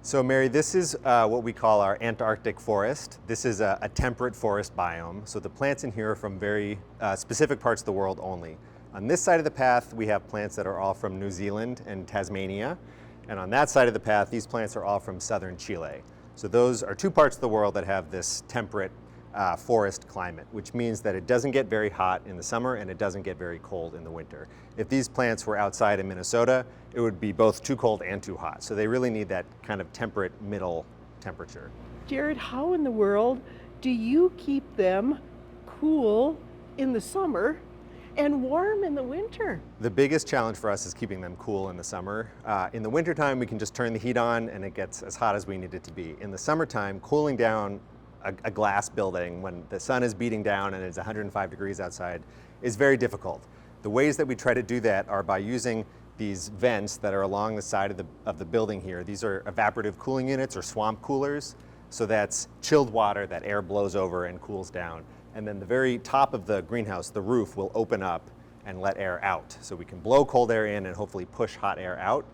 So Mary, this is what we call our Antarctic forest. This is a temperate forest biome. So the plants in here are from very specific parts of the world only. On this side of the path, we have plants that are all from New Zealand and Tasmania. And on that side of the path, these plants are all from southern Chile. So those are two parts of the world that have this temperate forest climate, which means that it doesn't get very hot in the summer and it doesn't get very cold in the winter. If these plants were outside in Minnesota, it would be both too cold and too hot. So they really need that kind of temperate middle temperature. Jared, how in the world do you keep them cool in the summer and warm in the winter? The biggest challenge for us is keeping them cool in the summer. In the wintertime, we can just turn the heat on and it gets as hot as we need it to be. In the summertime, cooling down a glass building when the sun is beating down and it's 105 degrees outside is very difficult. The ways that we try to do that are by using these vents that are along the side of the building here. These are evaporative cooling units or swamp coolers. So that's chilled water that air blows over and cools down. And then the very top of the greenhouse, the roof, will open up and let air out. So we can blow cold air in and hopefully push hot air out.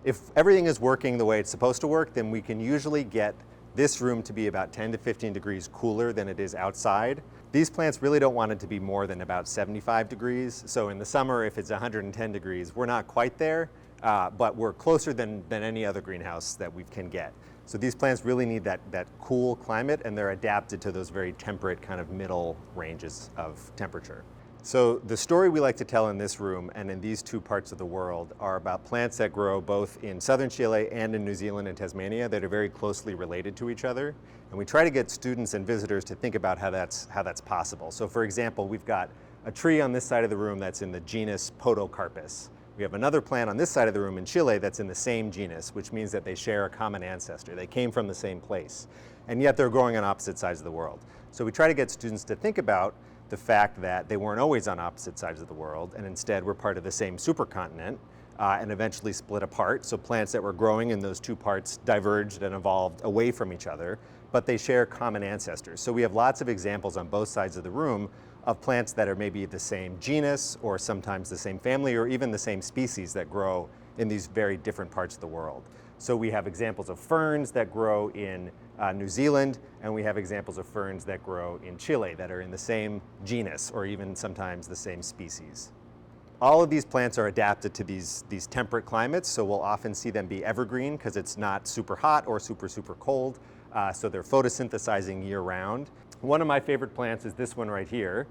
If everything is working the way it's supposed to work, then we can usually get this room to be about 10 to 15 degrees cooler than it is outside. These plants really don't want it to be more than about 75 degrees. So in the summer, if it's 110 degrees, we're not quite there, but we're closer than any other greenhouse that we can get. So these plants really need that cool climate, and they're adapted to those very temperate kind of middle ranges of temperature. So the story we like to tell in this room and in these two parts of the world are about plants that grow both in southern Chile and in New Zealand and Tasmania that are very closely related to each other. And we try to get students and visitors to think about how that's possible. So for example, we've got a tree on this side of the room that's in the genus Podocarpus. We have another plant on this side of the room in Chile that's in the same genus, which means that they share a common ancestor. They came from the same place, and yet they're growing on opposite sides of the world. So we try to get students to think about the fact that they weren't always on opposite sides of the world, and instead were part of the same supercontinent and eventually split apart. So plants that were growing in those two parts diverged and evolved away from each other, but they share common ancestors. So we have lots of examples on both sides of the room of plants that are maybe the same genus or sometimes the same family or even the same species that grow in these very different parts of the world. So we have examples of ferns that grow in New Zealand, and we have examples of ferns that grow in Chile that are in the same genus or even sometimes the same species. All of these plants are adapted to these temperate climates, so we'll often see them be evergreen because it's not super hot or super cold, so they're photosynthesizing year-round. One of my favorite plants is this one right here.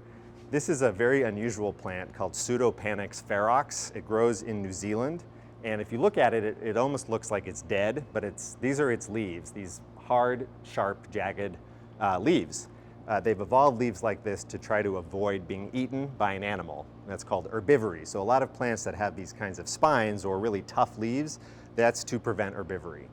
This is a very unusual plant called Pseudopanex ferox. It grows in New Zealand, and if you look at it, it almost looks like it's dead, but these are its leaves, these hard, sharp, jagged leaves. They've evolved leaves like this to try to avoid being eaten by an animal. That's called herbivory. So a lot of plants that have these kinds of spines or really tough leaves, that's to prevent herbivory.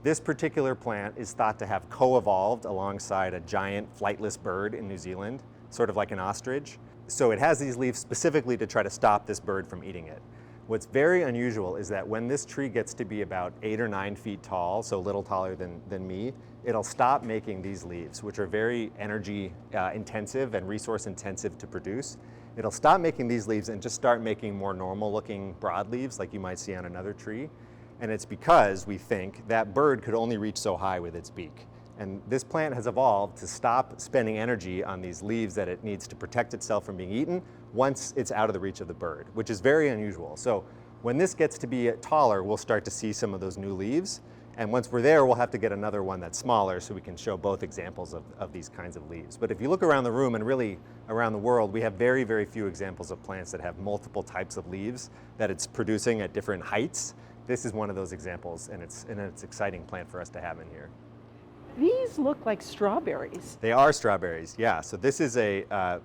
This particular plant is thought to have co-evolved alongside a giant flightless bird in New Zealand, sort of like an ostrich. So it has these leaves specifically to try to stop this bird from eating it. What's very unusual is that when this tree gets to be about 8 or 9 feet tall, so a little taller than me, it'll stop making these leaves, which are very energy intensive and resource intensive to produce. It'll stop making these leaves and just start making more normal looking broadleaves like you might see on another tree. And it's because we think that bird could only reach so high with its beak. And this plant has evolved to stop spending energy on these leaves that it needs to protect itself from being eaten once it's out of the reach of the bird, which is very unusual. So when this gets to be taller, we'll start to see some of those new leaves. And once we're there, we'll have to get another one that's smaller so we can show both examples of these kinds of leaves. But if you look around the room and really around the world, we have very few examples of plants that have multiple types of leaves that it's producing at different heights. This is one of those examples, and it's an exciting plant for us to have in here. These look like strawberries. They are strawberries, yeah. So this is a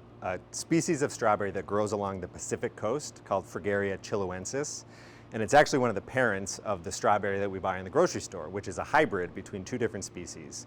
species of strawberry that grows along the Pacific coast called Fragaria chiloensis. And it's actually one of the parents of the strawberry that we buy in the grocery store, which is a hybrid between two different species.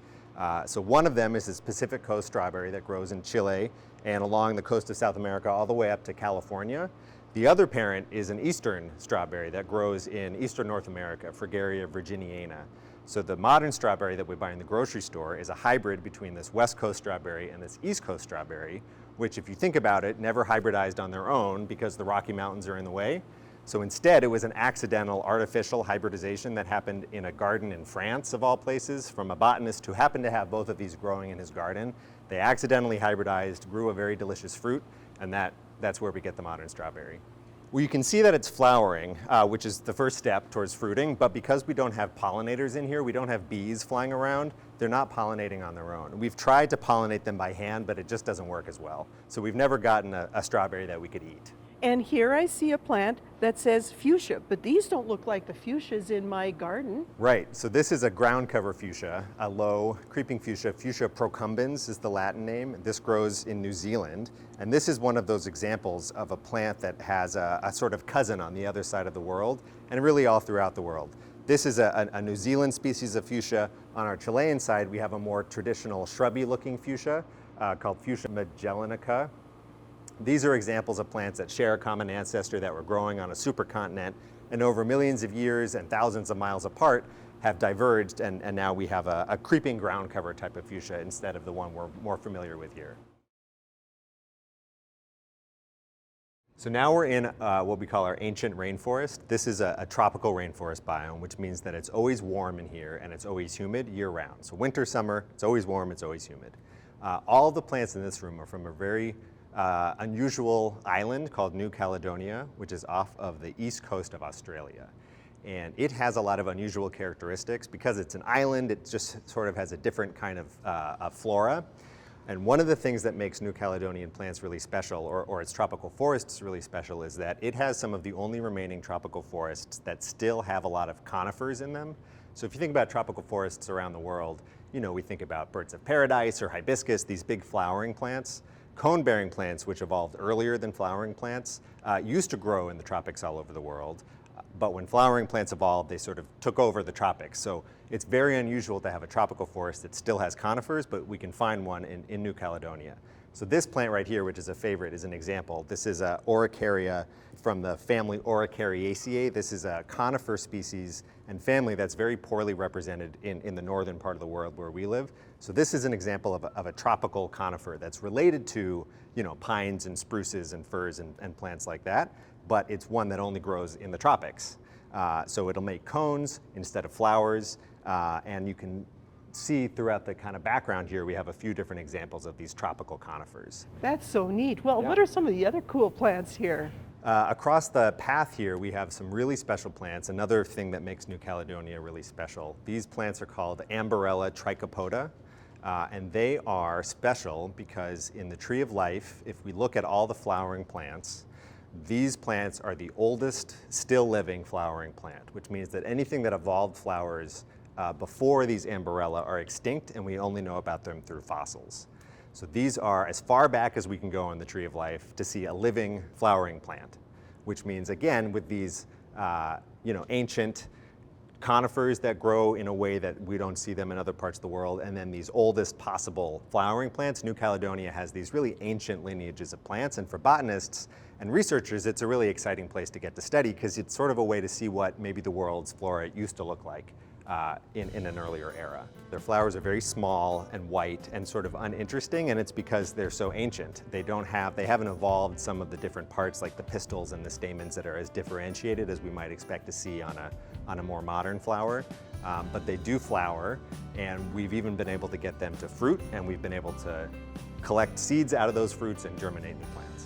So one of them is this Pacific coast strawberry that grows in Chile and along the coast of South America all the way up to California. The other parent is an eastern strawberry that grows in eastern North America, Fragaria virginiana. So the modern strawberry that we buy in the grocery store is a hybrid between this West Coast strawberry and this East Coast strawberry, which if you think about it, never hybridized on their own because the Rocky Mountains are in the way. So instead, it was an accidental artificial hybridization that happened in a garden in France, of all places, from a botanist who happened to have both of these growing in his garden. They accidentally hybridized, grew a very delicious fruit, and that's where we get the modern strawberry. Well, you can see that it's flowering, which is the first step towards fruiting, but because we don't have pollinators in here, we don't have bees flying around, they're not pollinating on their own. We've tried to pollinate them by hand, but it just doesn't work as well. So we've never gotten a strawberry that we could eat. And here I see a plant that says fuchsia, but these don't look like the fuchsias in my garden. Right, so this is a ground cover fuchsia, a low creeping fuchsia. Fuchsia procumbens is the Latin name. This grows in New Zealand, and this is one of those examples of a plant that has a sort of cousin on the other side of the world, and really all throughout the world. This is a New Zealand species of fuchsia. On our Chilean side, we have a more traditional shrubby-looking fuchsia called Fuchsia magellanica. These are examples of plants that share a common ancestor, that were growing on a supercontinent, and over millions of years and thousands of miles apart have diverged, and now we have a creeping ground cover type of fuchsia instead of the one we're more familiar with here. So now we're in what we call our ancient rainforest. This is a tropical rainforest biome, which means that it's always warm in here and it's always humid year-round. So winter, summer, it's always warm, it's always humid. All the plants in this room are from a very unusual island called New Caledonia, which is off of the east coast of Australia. And it has a lot of unusual characteristics. Because it's an island, it just sort of has a different kind of flora. And one of the things that makes New Caledonian plants really special, or its tropical forests really special, is that it has some of the only remaining tropical forests that still have a lot of conifers in them. So if you think about tropical forests around the world, you know, we think about birds of paradise or hibiscus, these big flowering plants. Cone-bearing plants, which evolved earlier than flowering plants, used to grow in the tropics all over the world. But when flowering plants evolved, they sort of took over the tropics. So it's very unusual to have a tropical forest that still has conifers, but we can find one in New Caledonia. So this plant right here, which is a favorite, is an example. This is a Oricaria from the family Oricariaceae. This is a conifer species and family that's very poorly represented in the northern part of the world where we live. So this is an example of a tropical conifer that's related to, you know, pines and spruces and firs and plants like that, but it's one that only grows in the tropics. So it'll make cones instead of flowers, and you can see throughout the kind of background here, we have a few different examples of these tropical conifers. That's so neat. Well, Yeah. What are some of the other cool plants here? Across the path here, we have some really special plants. Another thing that makes New Caledonia really special. These plants are called Ambarella trichopoda, and they are special because in the tree of life, if we look at all the flowering plants, these plants are the oldest still living flowering plant, which means that anything that evolved flowers before these Ambarella are extinct, and we only know about them through fossils. So these are as far back as we can go in the tree of life to see a living flowering plant, which means, again, with these ancient conifers that grow in a way that we don't see them in other parts of the world, and then these oldest possible flowering plants, New Caledonia has these really ancient lineages of plants, and for botanists and researchers, it's a really exciting place to get to study because it's sort of a way to see what maybe the world's flora used to look like in an earlier era. Their flowers are very small and white and sort of uninteresting, and it's because they're so ancient. They haven't evolved some of the different parts like the pistils and the stamens that are as differentiated as we might expect to see on a more modern flower. But they do flower, and we've even been able to get them to fruit, and we've been able to collect seeds out of those fruits and germinate new plants.